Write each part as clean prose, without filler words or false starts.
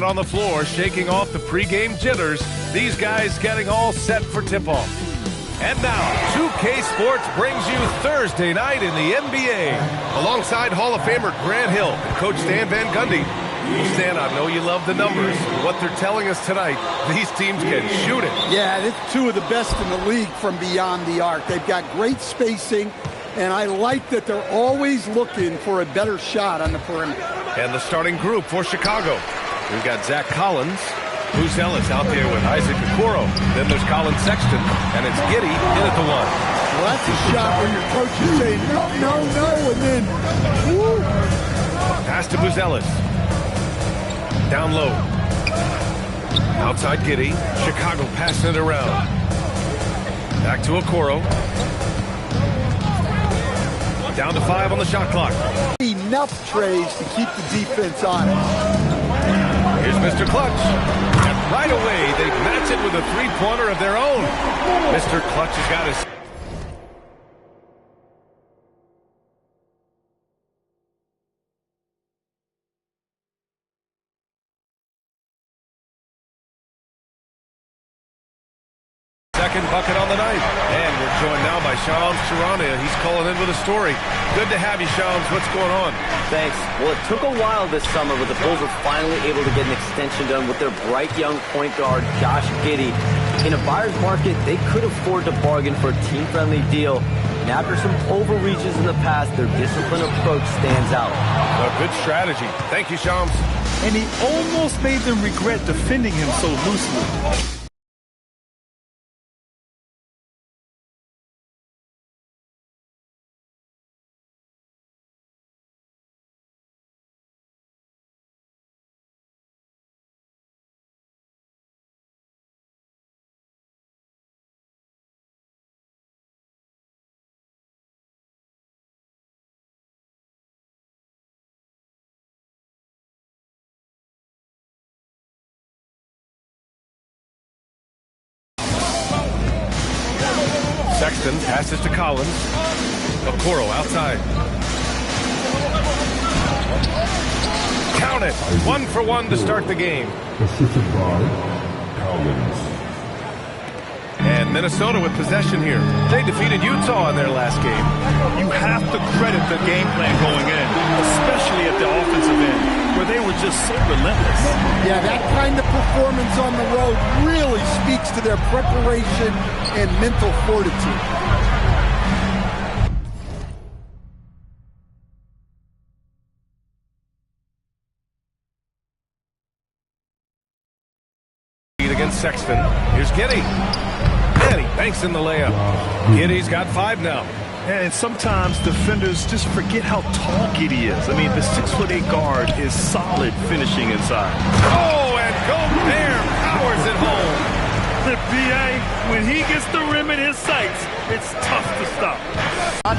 on the floor, shaking off the pregame jitters. These guys getting all set for tip-off. And now, 2K Sports brings you Thursday night in the NBA. Alongside Hall of Famer Grant Hill and Coach Stan Van Gundy. Well, Stan, I know you love the numbers. What they're telling us tonight, these teams can shoot it. Yeah, it's two of the best in the league from beyond the arc. They've got great spacing, and I like that they're always looking for a better shot on the perimeter. And the starting group for Chicago. We've got Zach Collins, Bruce Ellis out there with Isaac Okoro. Then there's Colin Sexton, and it's Giddey in at the one. Well, that's a shot where your coach is saying, no, and then, woo. Pass to Buzelis. Down low. Outside Giddey. Chicago passing it around. Back to Okoro. Down to 5 on the shot clock. Enough trays to keep the defense on it. Here's Mr. Clutch. And right away, they match it with a three-pointer of their own. Mr. Clutch has got his... second bucket on the night. And we're joined now by Shams Charania. He's calling in with a story. Good to have you, Shams. What's going on? Thanks. Well, it took a while this summer, but the Bulls were finally able to get an extension done with their bright young point guard, Josh Giddey. In a buyer's market, they could afford to bargain for a team-friendly deal. And after some overreaches in the past, their disciplined approach stands out. A good strategy. Thank you, Shams. And he almost made them regret defending him so loosely. Sexton passes to Collins. Okoro outside. Count it. 1 for 1 to start the game. Assisted by Collins. And Minnesota with possession here. They defeated Utah in their last game. You have to credit the game plan going in, especially at the offensive end, where they were just so relentless. Yeah, that kind of performance on the road really speaks to their preparation and mental fortitude. Against Sexton. Here's Giddey. And he banks in the layup. Giddey's got 5 now. And sometimes defenders just forget how tall Giddey is. I mean, the 6'8" guard is solid finishing inside. Oh, and Gobert powers it home. The BA, when he gets the rim in his sights, it's tough to stop.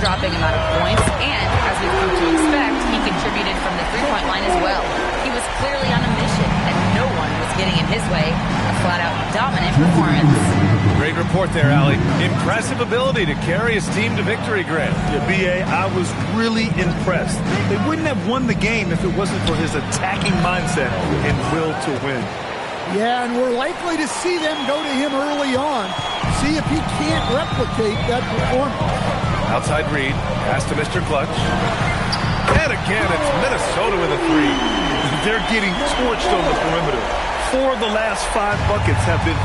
Dropping amount of points, and as we've come to expect, he contributed from the three-point line as well. He was clearly on a mission, and no one was getting in his way. A flat-out dominant performance. Great report there, Allie. Impressive ability to carry his team to victory, Grant. Yeah, BA, I was really impressed. They wouldn't have won the game if it wasn't for his attacking mindset and will to win. Yeah, and we're likely to see them go to him early on, see if he can't replicate that performance. Outside Reed, pass to Mr. Clutch. And again, it's Minnesota with a 3. They're getting torched on the perimeter. 4 of the last 5 buckets have been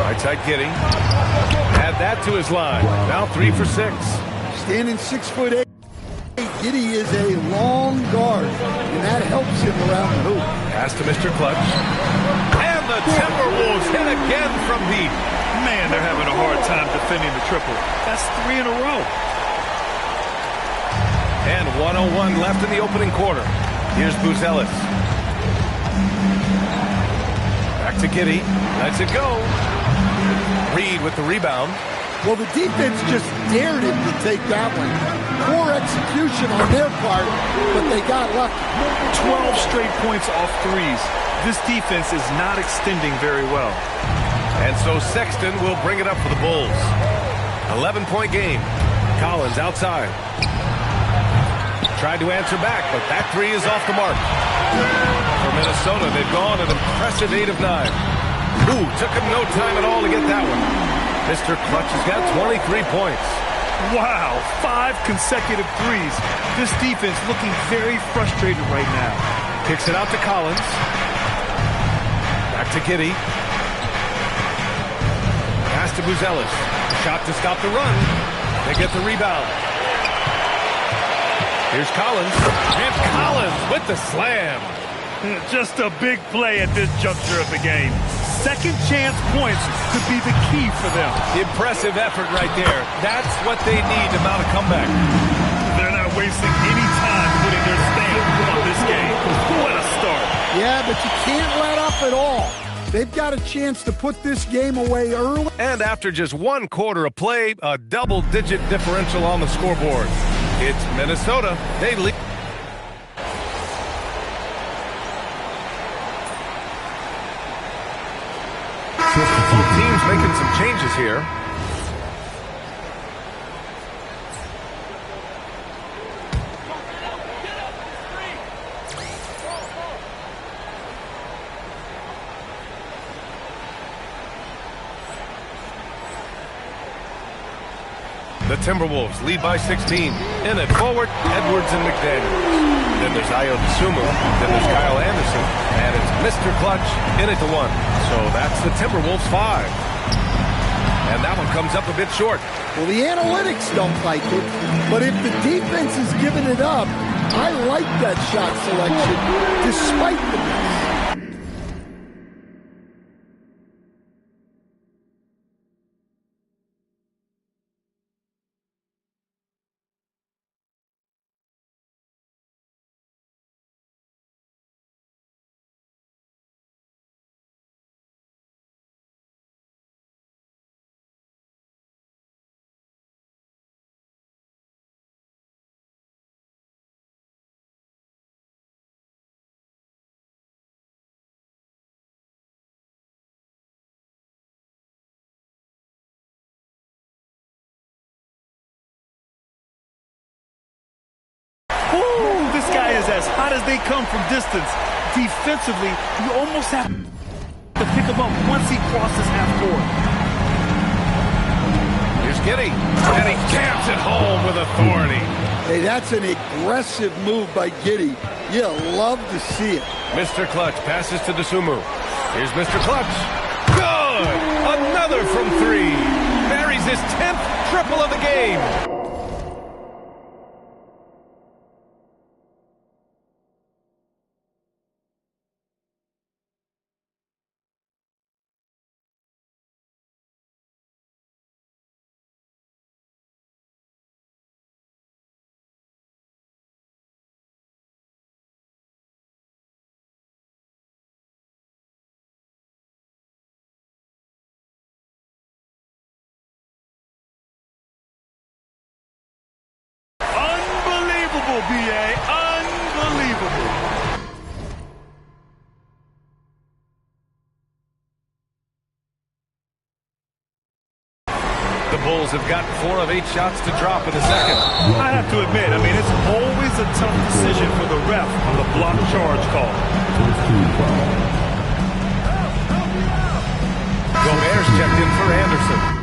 Right-side Giddey. Add that to his line. Now 3 for 6. Standing 6'8". Giddey is a long guard, and that helps him around the hoop. Pass to Mr. Clutch. And the Timberwolves hit again from deep. Man, they're having a hard time defending the triple. That's 3 in a row. And 1:01 left in the opening quarter. Here's Buzelis. Back to Giddey. Lets it go. Reed with the rebound. Well, the defense just dared him to take that one. Poor execution on their part, but they got lucky. 12 straight points off threes. This defense is not extending very well. And so Sexton will bring it up for the Bulls. 11-point game. Collins outside. Tried to answer back, but that three is off the mark. For Minnesota, they've gone an impressive 8 of 9. Ooh, took him no time at all to get that one. Mr. Clutch has got 23 points. Wow, 5 consecutive threes. This defense looking very frustrated right now. Kicks it out to Collins. Back to Giddey. Pass to Buzelis. Shot to stop the run. They get the rebound. Here's Collins. And Collins with the slam. Just a big play at this juncture of the game. Second chance points could be the key for them. Impressive effort right there. That's what they need to mount a comeback. They're not wasting any time putting their stamp on this game. What a start. Yeah, but you can't let up at all. They've got a chance to put this game away early. And after just 1 quarter of play, a double-digit differential on the scoreboard. It's Minnesota. They lead. Both teams making some changes here. The Timberwolves lead by 16. In it forward, Edwards and McDaniels. Then there's Ayo Dosunmu. Then there's Kyle Anderson. And it's Mr. Clutch in it to 1. So that's the Timberwolves 5. And that one comes up a bit short. Well, the analytics don't like it, but if the defense is giving it up, I like that shot selection despite the miss. Ooh, this guy is as hot as they come from distance. Defensively, you almost have to pick him up once he crosses half court. Here's Giddey. And he jams it home with authority. Hey, that's an aggressive move by Giddey. You love to see it. Mr. Clutch passes to Dosunmu. Here's Mr. Clutch. Good! Another from 3. Buries his 10th triple of the game. B.A. Unbelievable. The Bulls have got 4 of 8 shots to drop in the second. I have to admit, it's always a tough decision for the ref on the block charge call. Gobert's checked in for Anderson.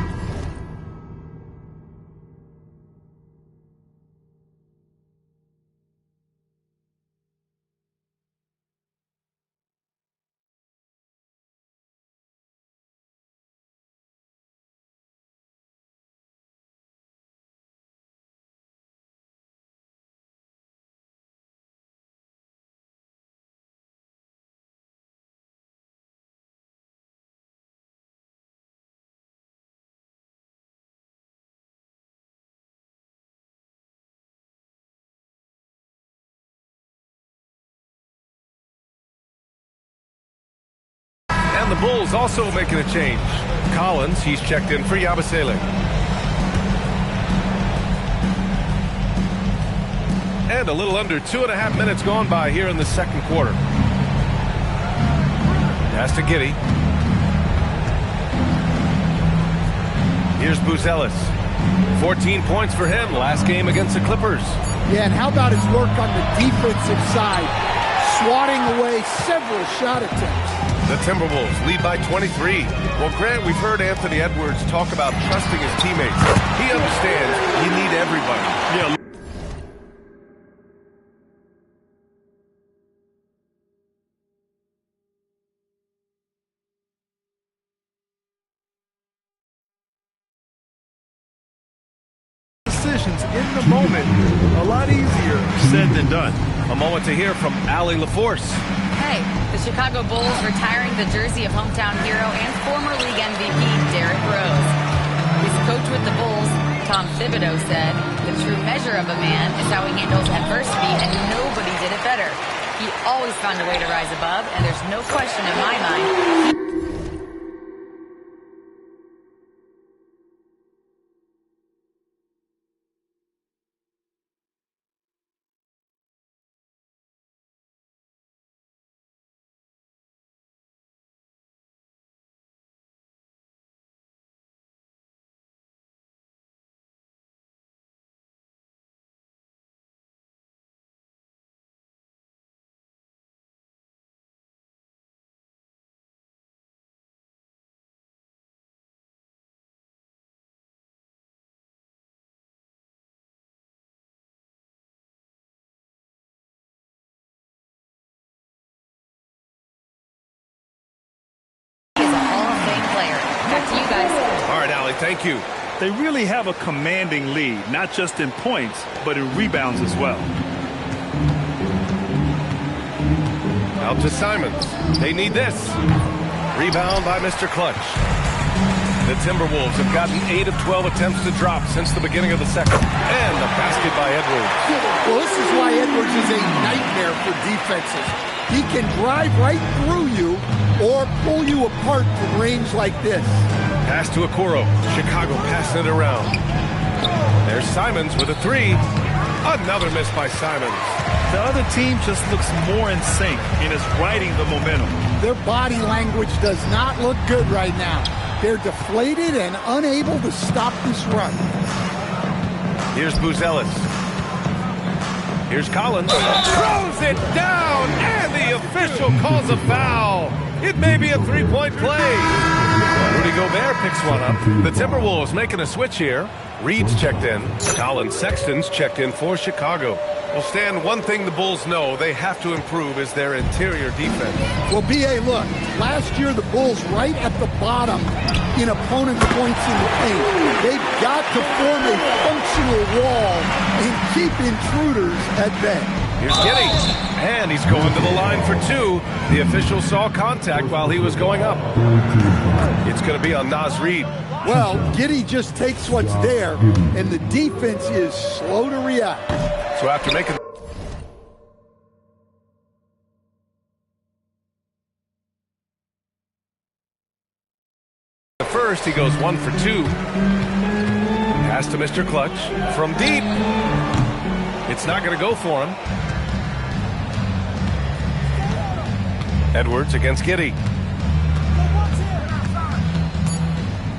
And the Bulls also making a change. Collins, he's checked in for Yabusele. And a little under 2.5 minutes gone by here in the second quarter. Pass to Giddey. Here's Buzelis. 14 points for him last game against the Clippers. Yeah, and how about his work on the defensive side, swatting away several shot attempts. The Timberwolves lead by 23. Well, Grant, we've heard Anthony Edwards talk about trusting his teammates. He understands you need everybody. Yeah. Decisions in the moment, a lot easier said than done. A moment to hear from Allie LaForce. Hey, the Chicago Bulls retiring the jersey of hometown hero and former league MVP Derrick Rose. His coach with the Bulls, Tom Thibodeau, said, "The true measure of a man is how he handles adversity, and nobody did it better. He always found a way to rise above, and there's no question in my mind." Back to you guys. All right, Allie, thank you. They really have a commanding lead, not just in points, but in rebounds as well. Out to Simons. They need this. Rebound by Mr. Clutch. The Timberwolves have gotten 8 of 12 attempts to drop since the beginning of the second. And the basket by Edwards. Well, this is why Edwards is a nightmare for defenses. He can drive right through you or pull you apart from range like this. Pass to Okoro. Chicago passing it around. There's Simons with a three. Another miss by Simons. The other team just looks more in sync and is riding the momentum. Their body language does not look good right now. They're deflated and unable to stop this run. Here's Buzelis. Here's Collins. Throws it down, and the official calls a foul. It may be a three-point play. Rudy Gobert picks one up. The Timberwolves making a switch here. Reed's checked in. Colin Sexton's checked in for Chicago. Well, Stan, one thing the Bulls know they have to improve is their interior defense. Well, B.A., look, last year the Bulls right at the bottom in opponent points in the paint. They've got to form a functional wall and keep intruders at bay. Here's Giddey, and he's going to the line for two. The official saw contact while he was going up. It's going to be on Naz Reid. Well, Giddey just takes what's there, and the defense is slow to react. So after making the first, he goes 1 for 2. Pass to Mr. Clutch from deep. It's not going to go for him. Edwards against Giddey.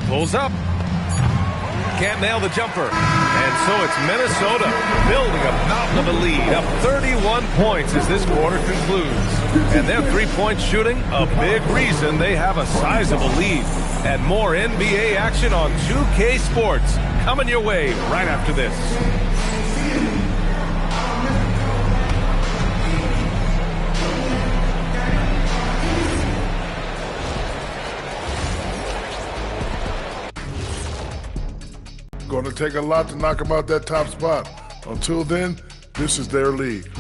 Pulls up. Can't nail the jumper. And so it's Minnesota building a mountain of a lead, up 31 points as this quarter concludes. And their three-point shooting, a big reason they have a sizable lead. And more NBA action on 2K Sports coming your way right after this. Going to take a lot to knock them out that top spot. Until then, this is their league.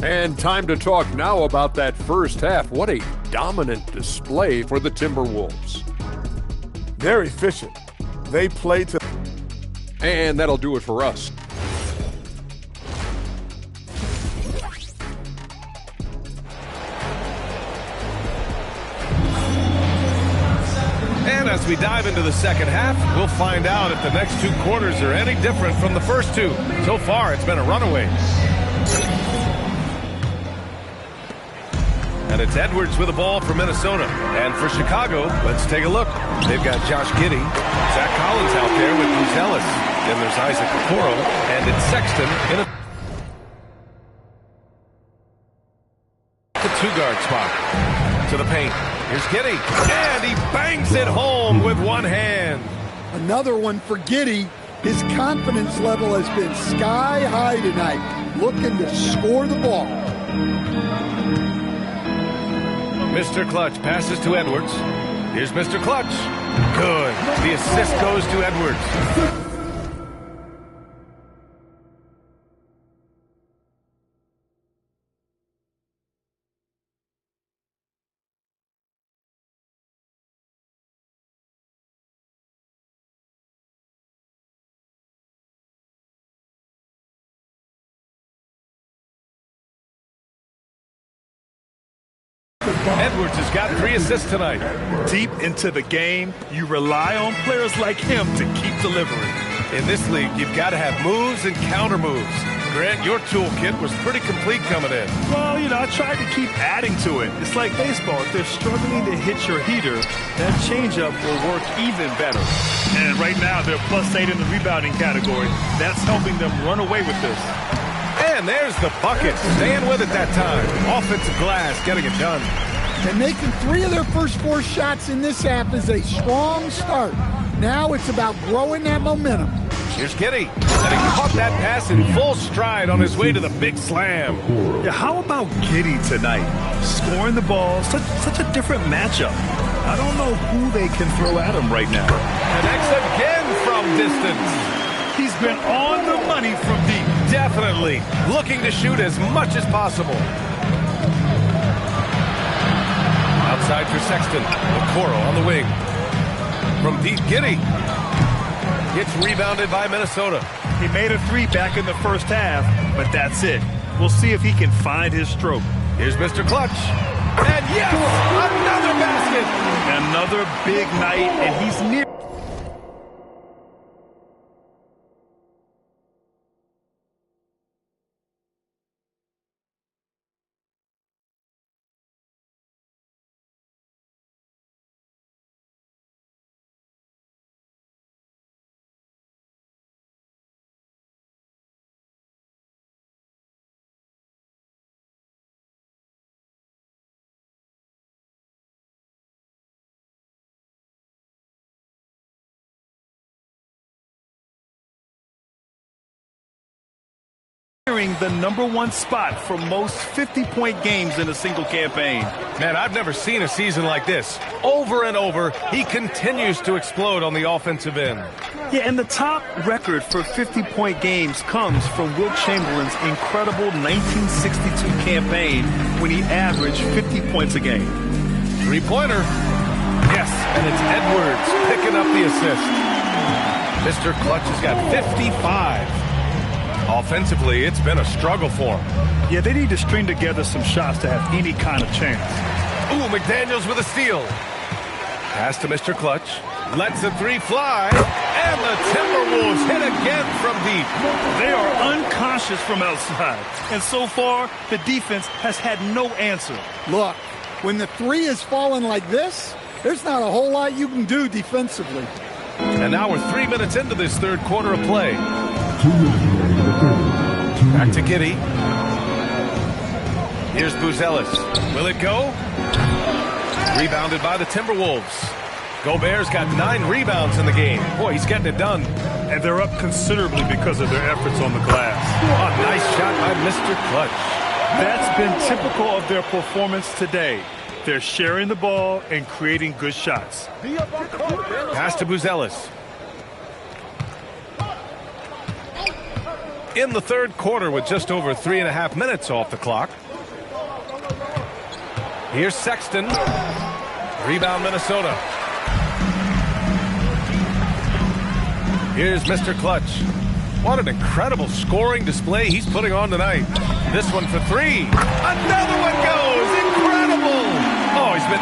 And time to talk now about that first half. What a dominant display for the Timberwolves. They're efficient. They play to... And that'll do it for us. And as As we dive into the second half, we'll find out if the next 2 quarters are any different from the first 2. So far, it's been a runaway. And it's Edwards with the ball for Minnesota. And for Chicago, let's take a look. They've got Josh Giddey, Zach Collins out there with Bruce Ellis. Then there's Isaac Okoro, and it's Sexton in the 2-guard spot. To the paint. Here's Giddey, and he bangs it home with one hand. Another one for Giddey. His confidence level has been sky high tonight, looking to score the ball. Mr. Clutch passes to Edwards. Here's Mr. Clutch. Good. The assist goes to Edwards. Edwards has got 3 assists tonight. Deep into the game, you rely on players like him to keep delivering. In this league, you've got to have moves and counter moves. Grant, your toolkit was pretty complete coming in. Well, I tried to keep adding to it. It's like baseball. If they're struggling to hit your heater, that changeup will work even better. And right now, they're +8 in the rebounding category. That's helping them run away with this. And there's the bucket. Staying with it that time. Offensive glass, getting it done. And making 3 of their first 4 shots in this half is a strong start. Now it's about growing that momentum. Here's Giddey. And he caught that pass in full stride on his way to the big slam. Yeah, how about Giddey tonight? Scoring the ball, such a different matchup. I don't know who they can throw at him right now. Connects again from distance. He's been on the money from deep. Definitely. Looking to shoot as much as possible. Outside for Sexton. Okoro on the wing. From deep, Giddey. Gets rebounded by Minnesota. He made a 3 back in the first half, but that's it. We'll see if he can find his stroke. Here's Mr. Clutch. And yes, another basket. Another big night, and he's near. The #1 spot for most 50-point games in a single campaign. Man, I've never seen a season like this. Over and over, he continues to explode on the offensive end. Yeah, and the top record for 50-point games comes from Wilt Chamberlain's incredible 1962 campaign when he averaged 50 points a game. 3-pointer. Yes, and it's Edwards picking up the assist. Mr. Clutch has got 55. Offensively, it's been a struggle for him. Yeah, they need to string together some shots to have any kind of chance. Ooh, McDaniels with a steal. Pass to Mr. Clutch. Lets the 3 fly. And the Timberwolves hit again from deep. They are unconscious from outside. And so far, the defense has had no answer. Look, when the 3 is falling like this, there's not a whole lot you can do defensively. And now we're 3 minutes into this third quarter of play. Back to Giddey. Here's Buzelis. Will it go? Rebounded by the Timberwolves. Gobert's got 9 rebounds in the game. Boy, he's getting it done. And they're up considerably because of their efforts on the glass. Oh, nice shot by Mr. Clutch. That's been typical of their performance today. They're sharing the ball and creating good shots. Pass to Buzelis. In the third quarter with just over 3.5 minutes off the clock. Here's Sexton. Rebound Minnesota. Here's Mr. Clutch. What an incredible scoring display he's putting on tonight. This one for 3. Another one goes. Incredible. Oh, he's been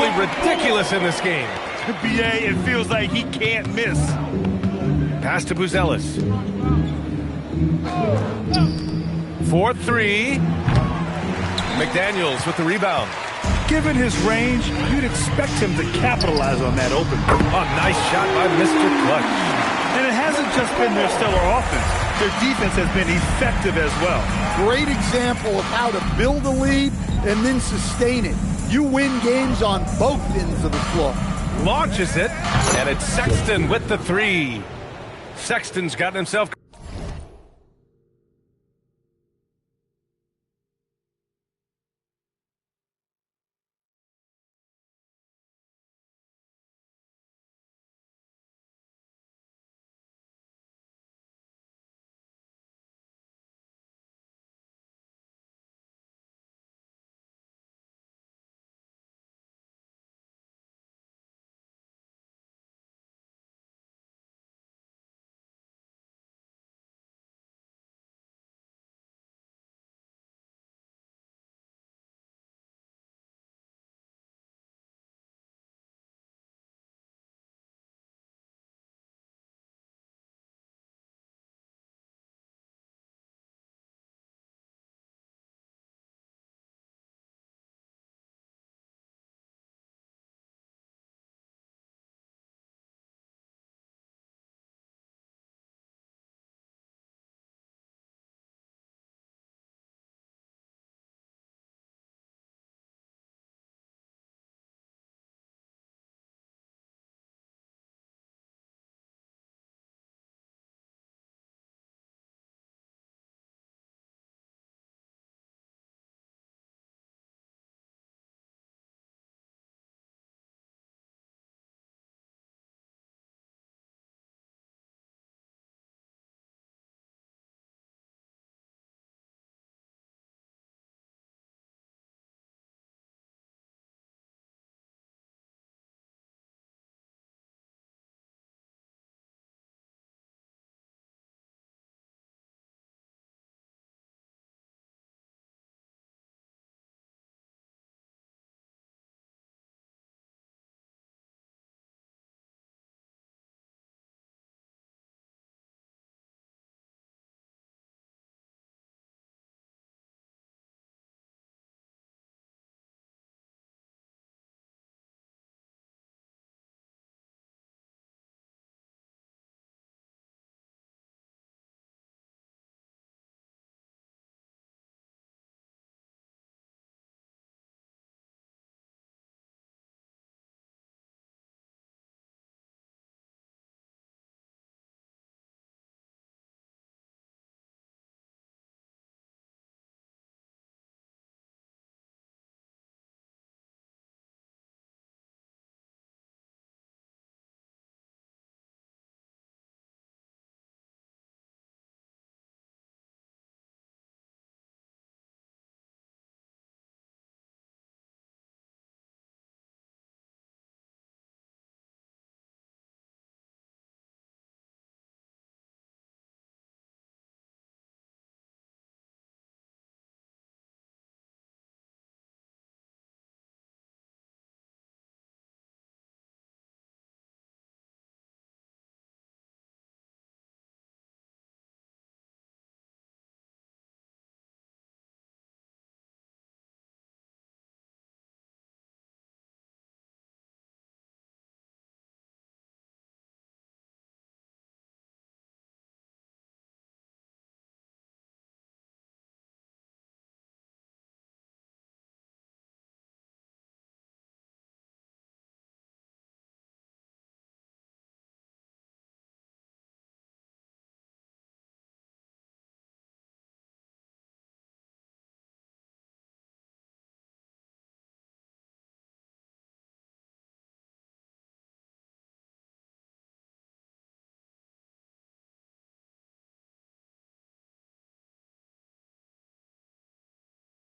absolutely ridiculous in this game. BA, it feels like he can't miss. Pass to Buzelis. 4-3. McDaniels with the rebound. Given his range, you'd expect him to capitalize on that open. Oh, nice shot by Mr. Clutch. And it hasn't just been their stellar offense. Their defense has been effective as well. Great example of how to build a lead and then sustain it. You win games on both ends of the floor. Launches it, and it's Sexton with the three. Sexton's gotten himself...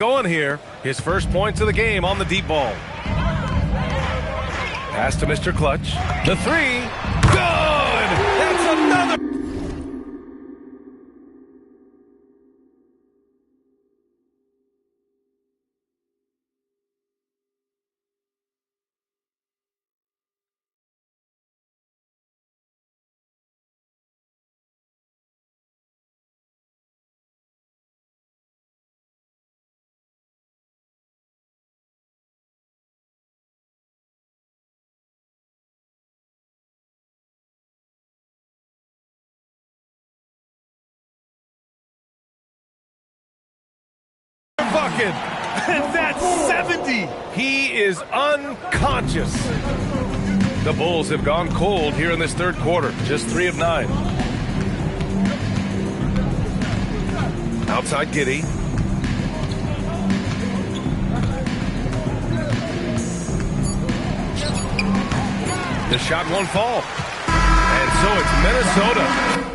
Going here, his first points of the game on the deep ball. Pass to Mr. Clutch. The three. Good! That's another. bucket. And that's 70. He is unconscious. The Bulls have gone cold here in this third quarter. Just 3 of 9. Outside Giddey. The shot won't fall. And so it's Minnesota.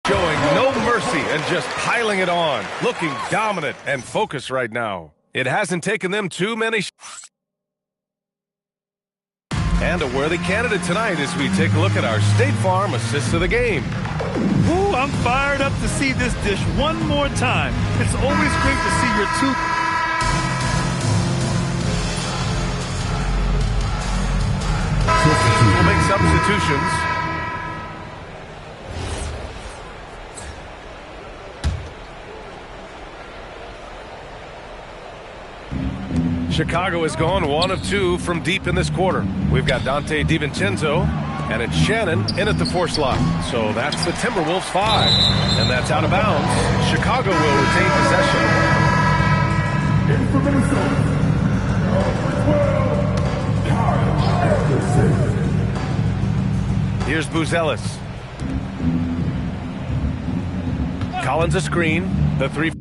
Showing no mercy and just piling it on. Looking dominant and focused right now. It hasn't taken them too many and a worthy candidate tonight as we take a look at our State Farm assists of the game. Ooh, I'm fired up to see this dish one more time. It's always great to see your two. We'll make substitutions. Chicago has gone 1 of 2 from deep in this quarter. We've got Dante DiVincenzo, and it's Shannon in at the 4 slot. So that's the Timberwolves 5, and that's out of bounds. Chicago will retain possession. Here's Buzelis. Collins a screen. The 3.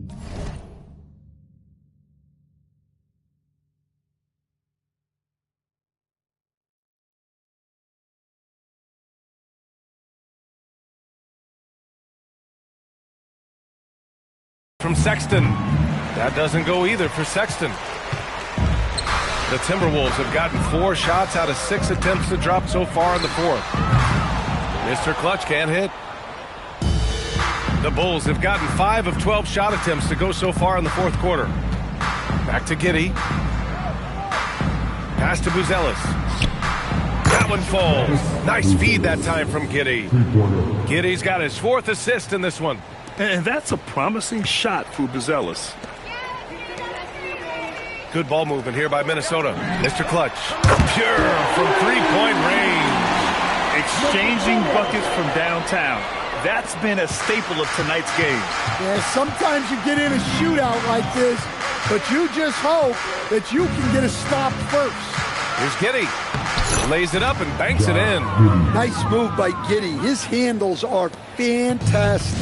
From Sexton. That doesn't go either for Sexton. The Timberwolves have gotten 4 shots out of 6 attempts to drop so far in the fourth. Mr. Clutch can't hit. The Bulls have gotten 5 of 12 shot attempts to go so far in the fourth quarter. Back to Giddey. Pass to Buzelis. That one falls. Nice feed that time from Giddey. Giddey's got his 4th assist in this one. And that's a promising shot for Buzelis. Good ball movement here by Minnesota. Mr. Clutch. Pure from 3-point range. Exchanging buckets from downtown. That's been a staple of tonight's game. Yeah, sometimes you get in a shootout like this, but you just hope that you can get a stop first. Here's Giddey. Lays it up and banks it in. Nice move by Giddey. His handles are fantastic.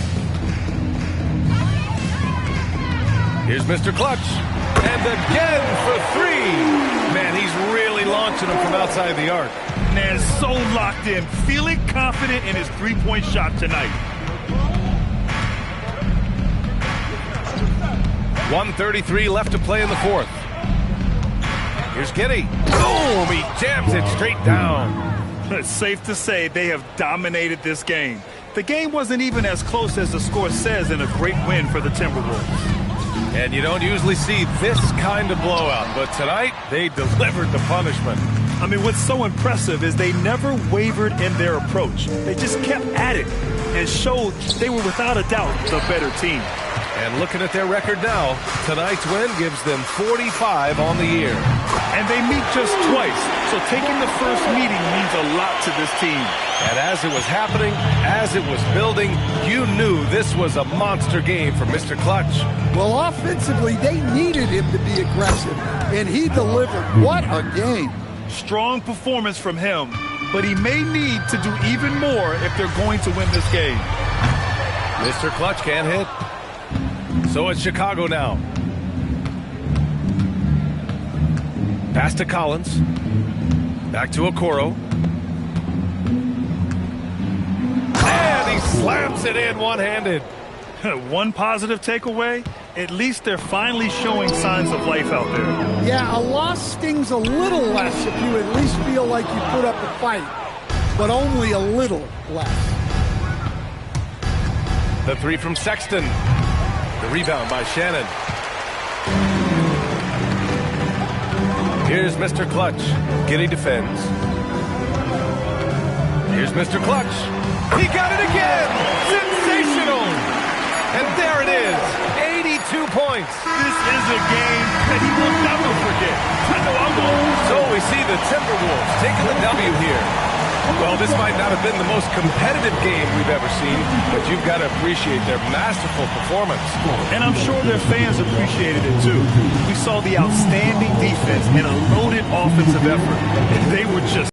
Here's Mr. Clutch. And again for 3. Man, he's really launching them from outside the arc. Man, so locked in, feeling confident in his 3-point shot tonight. 1:33 left to play in the fourth. Here's Giddey. Boom! He jams it straight down. It's safe to say they have dominated this game. The game wasn't even as close as the score says in a great win for the Timberwolves. And you don't usually see this kind of blowout, but tonight they delivered the punishment. I mean, what's so impressive is they never wavered in their approach. They just kept at it and showed they were without a doubt the better team. And looking at their record now, tonight's win gives them 45 on the year. And they meet just twice, so taking the first meeting means a lot to this team. And as it was happening, as it was building, you knew this was a monster game for Mr. Clutch. Well, offensively, they needed him to be aggressive, and he delivered. What a game. Strong performance from him, but he may need to do even more if they're going to win this game. Mr. Clutch can't hit. So it's Chicago now. Pass to Collins. Back to Okoro. And he slams it in one-handed. One positive takeaway, at least they're finally showing signs of life out there. Yeah, a loss stings a little less if you at least feel like you put up a fight, but only a little less. The three from Sexton. The rebound by Shannon. Here's Mr. Clutch. Giddey defends. Here's Mr. Clutch. He got it again! Sensational! And there it is, 82 points. This is a game that he will never forget. I know I won't. So we see the Timberwolves taking the W here. Well, this might not have been the most competitive game we've ever seen, but you've got to appreciate their masterful performance. And I'm sure their fans appreciated it too. We saw the outstanding defense and a loaded offensive effort, and they were just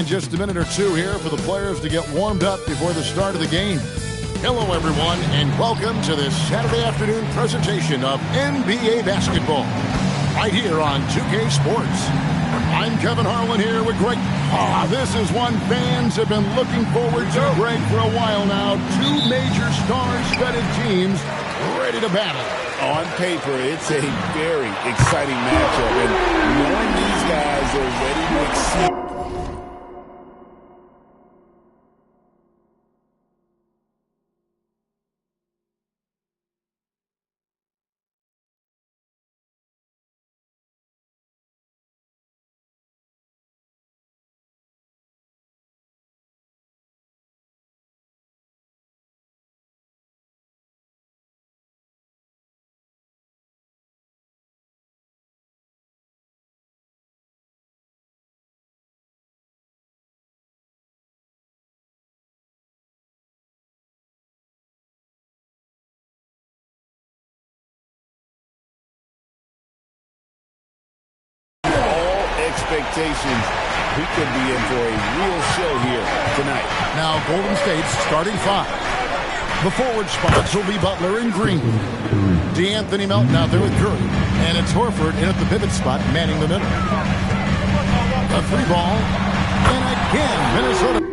And just a minute or two here for the players to get warmed up before the start of the game. Hello, everyone, and welcome to this Saturday afternoon presentation of NBA basketball right here on 2K Sports. I'm Kevin Harlan here with Greg. This is one fans have been looking forward to, Greg, for a while now. Two major star-studded teams ready to battle. On paper, it's a very exciting matchup, and knowing these guys are ready to exceed. Expectations, we could be in for a real show here tonight. Now Golden State's starting five. The forward spots will be Butler and Green. DeAnthony Melton out there with Curry. And it's Horford in at the pivot spot, manning the middle. A free ball. And again, Minnesota.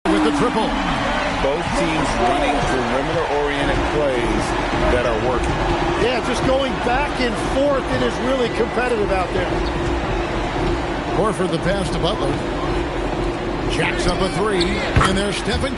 With the triple. Both teams running perimeter-oriented plays that are working. Yeah, just going back and forth. It is really competitive out there. Horford the pass to Butler. Jacks up a three. And there's Stephen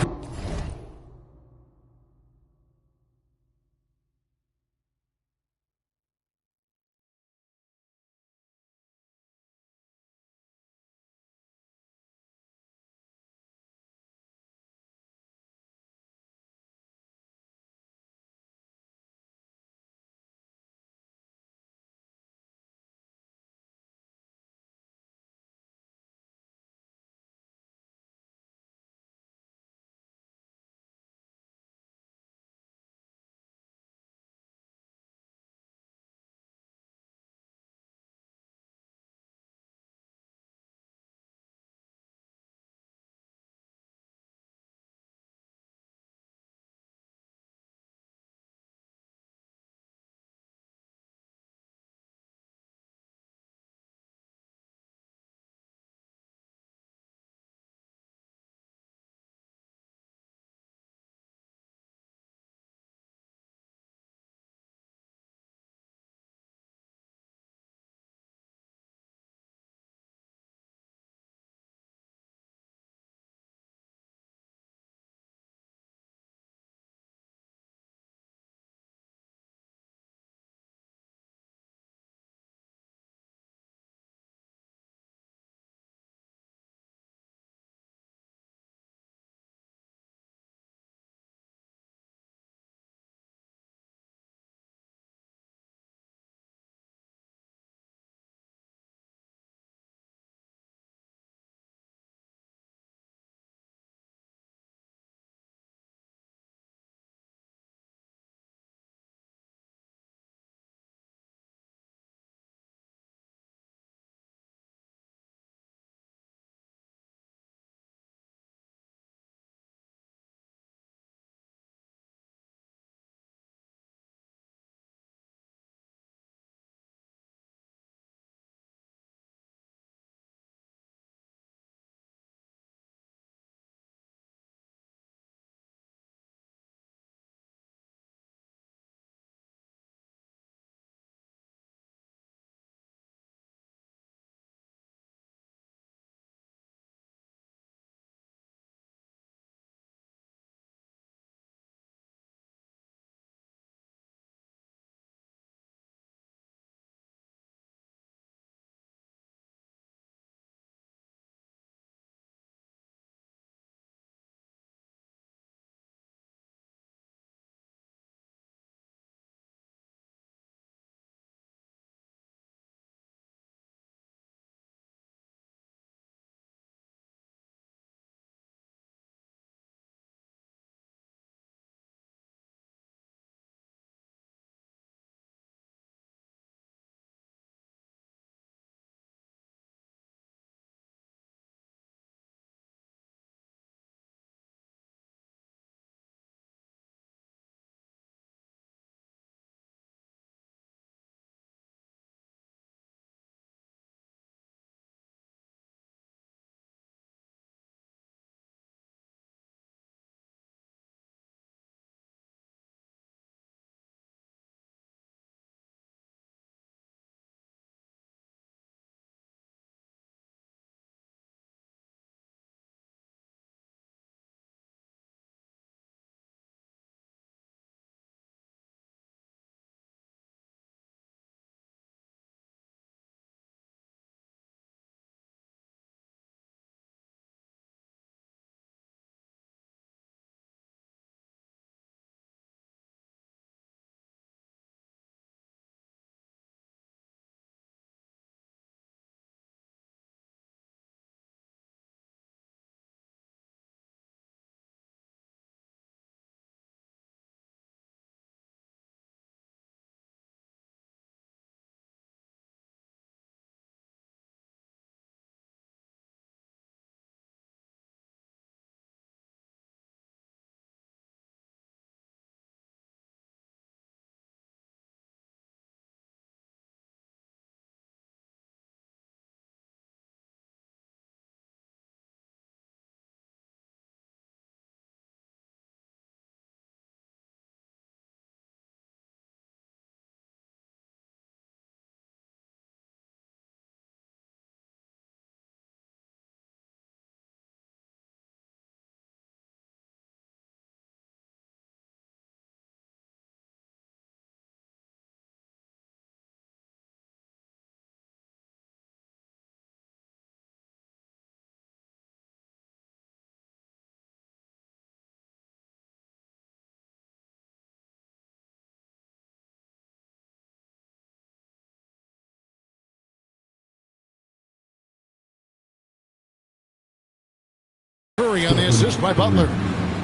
on the assist by Butler.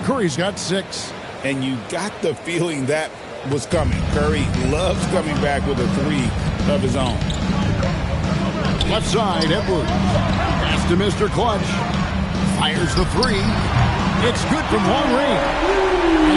Curry's got 6. And you got the feeling that was coming. Curry loves coming back with a 3 of his own. Left side, Edwards. Pass to Mr. Clutch. Fires the 3. It's good from long range.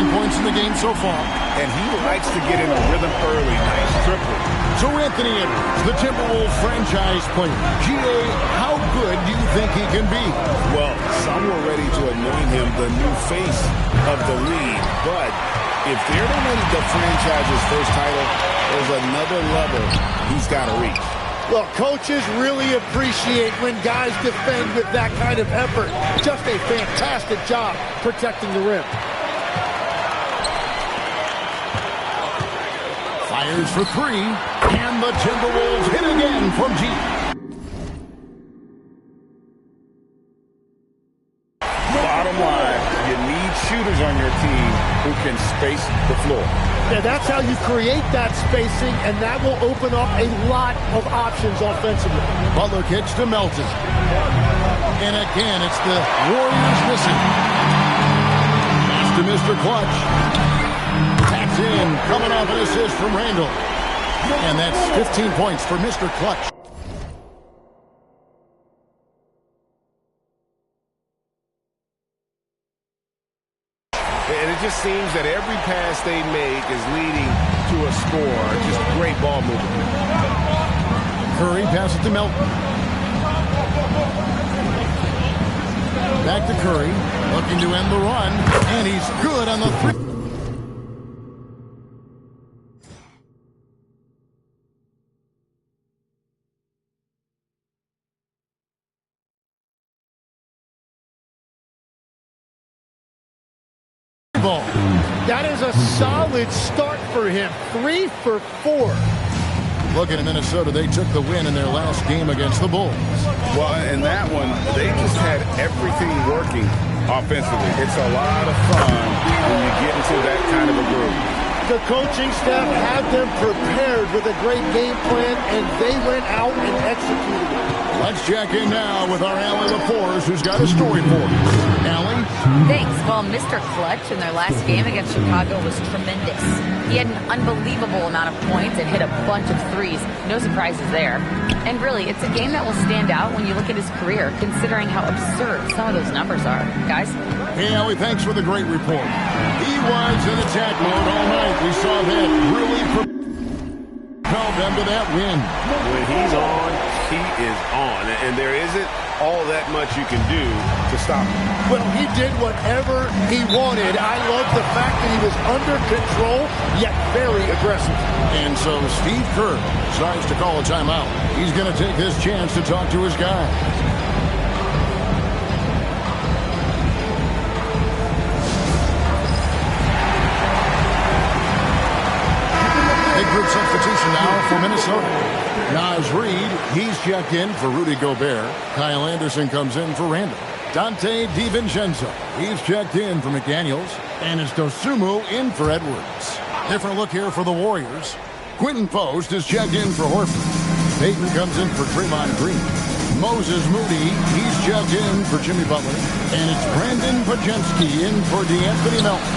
9 points in the game so far. And he likes to get in a rhythm early. Nice triple. So Anthony Edwards, the Timberwolves franchise player. G.A., how good do you think he can be? Well, some were ready to anoint him the new face of the league. But if they're to win the franchise's first title, there's another level he's got to reach. Well, coaches really appreciate when guys defend with that kind of effort. Just a fantastic job protecting the rim. Fires for 3, and the Timberwolves hit again from deep. Bottom line, you need shooters on your team who can space the floor. Yeah, that's how you create that spacing, and that will open up a lot of options offensively. Butler kicks to Melton. And again, it's the Warriors missing. Pass to Mr. Clutch. Taps in, coming off an assist from Randall. And that's 15 points for Mr. Clutch. And it just seems that every pass they make is leading to a score. Just great ball movement. Curry passes to Melton. Back to Curry, looking to end the run, and he's good on the 3. That is a solid start for him. 3 for 4. Looking at Minnesota, they took the win in their last game against the Bulls. Well, in that one, they just had everything working offensively. It's a lot of fun when you get into that kind of a group. The coaching staff had them prepared with a great game plan, and they went out and executed it. Let's check in now with our Allie LaForce, who's got a story for us. Allie? Thanks. Well, Mr. Clutch in their last game against Chicago was tremendous. He had an unbelievable amount of points and hit a bunch of threes. No surprises there. And really, it's a game that will stand out when you look at his career, considering how absurd some of those numbers are. Guys? Hey, Allie, thanks for the great report. He was in attack mode all night. We saw that really propelled them to that win. When he's on, he is on. And there isn't all that much you can do to stop him. Well, he did whatever he wanted. I love the fact that he was under control, yet very aggressive. And so Steve Kerr decides to call a timeout. He's going to take this chance to talk to his guys. Group substitution now for Minnesota. Naz Reid, he's checked in for Rudy Gobert. Kyle Anderson comes in for Randall. Dante DiVincenzo, he's checked in for McDaniels. And it's Dosunmu in for Edwards. Different look here for the Warriors. Quentin Post is checked in for Horford. Payton comes in for Draymond Green. Moses Moody, he's checked in for Jimmy Butler. And it's Brandon Podziemski in for DeAnthony Melton.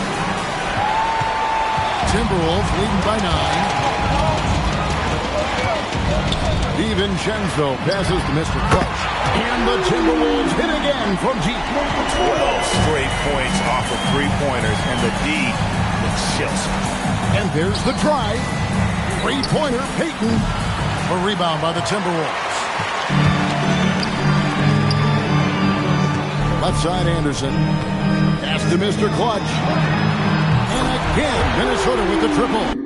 Timberwolves leading by 9. DiVincenzo passes to Mr. Clutch. And the Timberwolves hit again from deep. 12 straight points off of three-pointers, and the D looks chills. And there's the try. Three-pointer, Payton. A rebound by the Timberwolves. Left side, Anderson. Pass to Mr. Clutch. And again, Minnesota with the triple.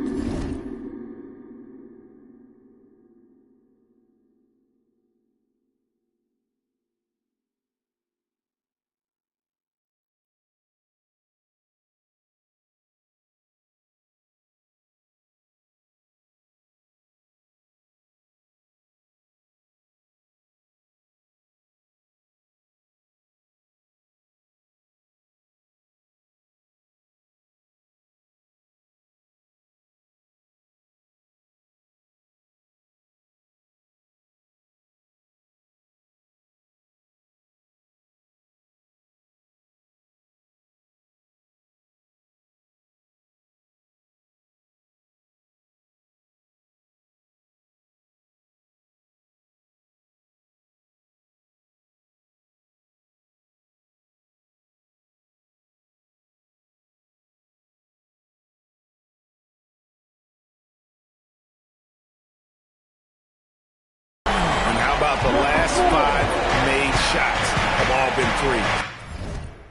open three.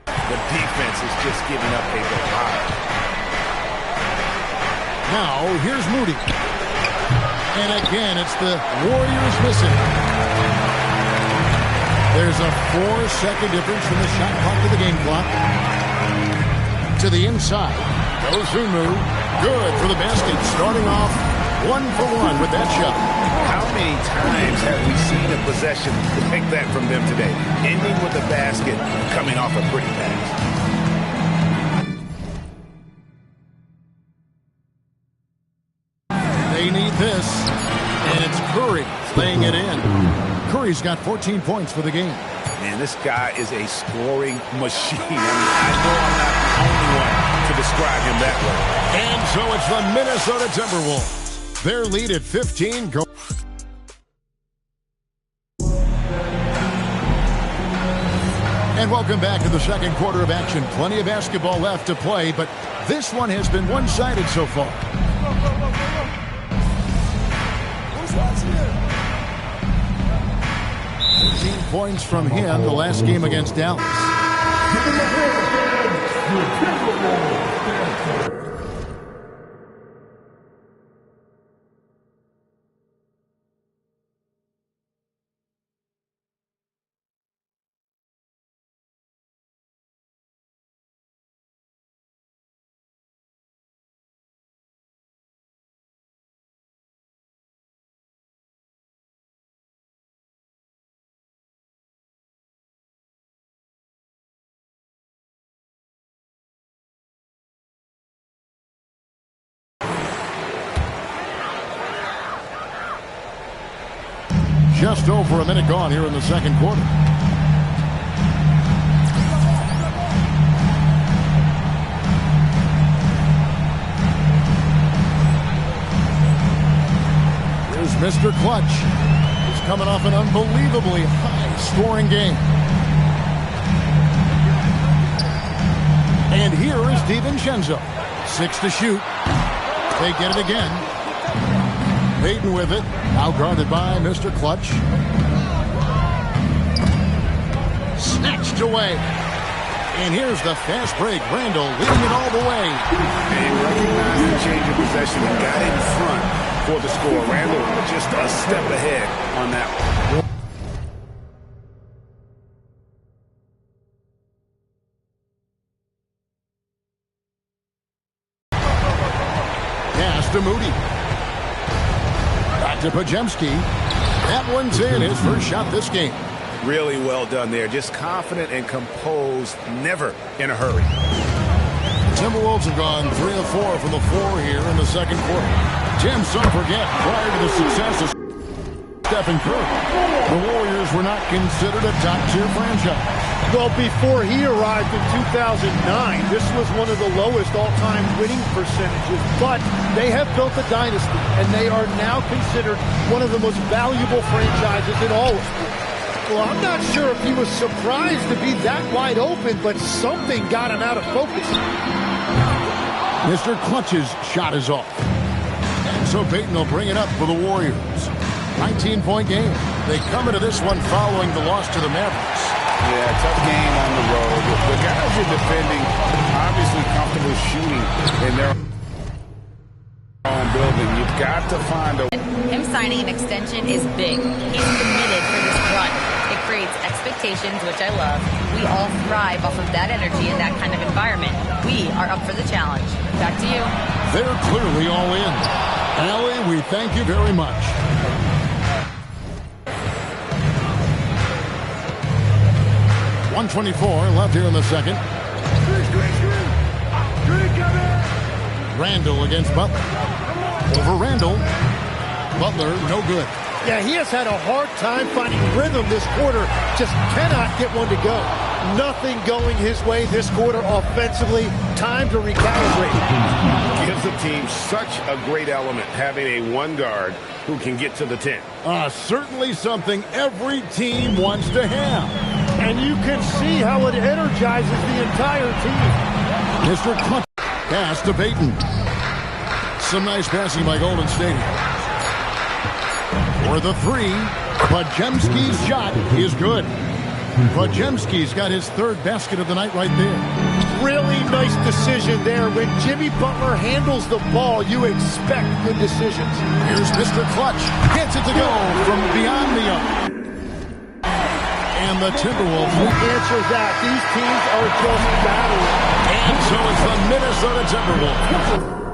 The defense is just giving up a lot. Now, here's Moody. And again, it's the Warriors missing. There's a 4-second difference from the shot clock to the game clock. To the inside. Goes Humu. Good for the basket. Starting off 1-for-1 with that shot. How many times have we seen a possession like that from them today? Ending with a basket, coming off a pretty pass. They need this, and it's Curry laying it in. Curry's got 14 points for the game. Man, this guy is a scoring machine. I know I'm not the only one to describe him that way. And so it's the Minnesota Timberwolves. Their lead at 15. And welcome back to the second quarter of action. Plenty of basketball left to play, but this one has been one-sided so far. 15 points from him the last game against Dallas. Just over a minute gone here in the second quarter. Here's Mr. Clutch. He's coming off an unbelievably high-scoring game. And here is DiVincenzo. 6 to shoot. They get it again. Payton with it. Now guarded by Mr. Clutch. Snatched away. And here's the fast break. Randall leading it all the way. They recognized the change of possession and got in front for the score. Randall just a step ahead on that one. Pass to Moody. To Podziemski. That one's in. His first shot this game. Really well done there. Just confident and composed. Never in a hurry. Timberwolves have gone 3 of 4 from the floor here in the second quarter. Tim's, don't forget, prior to the success of Stephen Curry, the Warriors were not considered a top-tier franchise. Well, before he arrived in 2009, this was one of the lowest all-time winning percentages. But they have built a dynasty, and they are now considered one of the most valuable franchises in all of sports. Well, I'm not sure if he was surprised to be that wide open, but something got him out of focus. Mr. Clutch's shot is off. And so Payton will bring it up for the Warriors. 19-point game. They come into this one following the loss to the Mavericks. Yeah, tough game on the road. The guys are defending, obviously comfortable shooting in their own building. You've got to find a... Him signing an extension is big. He's committed for this run. It creates expectations, which I love. We all thrive off of that energy and that kind of environment. We are up for the challenge. Back to you. They're clearly all in. Allie, we thank you very much. .124 left here in the second. Randall against Butler. Over Randall. Butler, no good. Yeah, he has had a hard time finding rhythm this quarter. Just cannot get one to go. Nothing going his way this quarter offensively. Time to recalibrate. Gives the team such a great element having a one guard who can get to the 10. Certainly something every team wants to have. And you can see how it energizes the entire team. Mr. Clutch pass to Payton. Some nice passing by Golden State. For the three, Podziemski's shot is good. Podziemski's got his third basket of the night right there. Really nice decision there. When Jimmy Butler handles the ball, you expect good decisions. Here's Mr. Clutch. Gets it to go from beyond the arc. And the Timberwolves answer that. These teams are just battling. And so it's the Minnesota Timberwolves.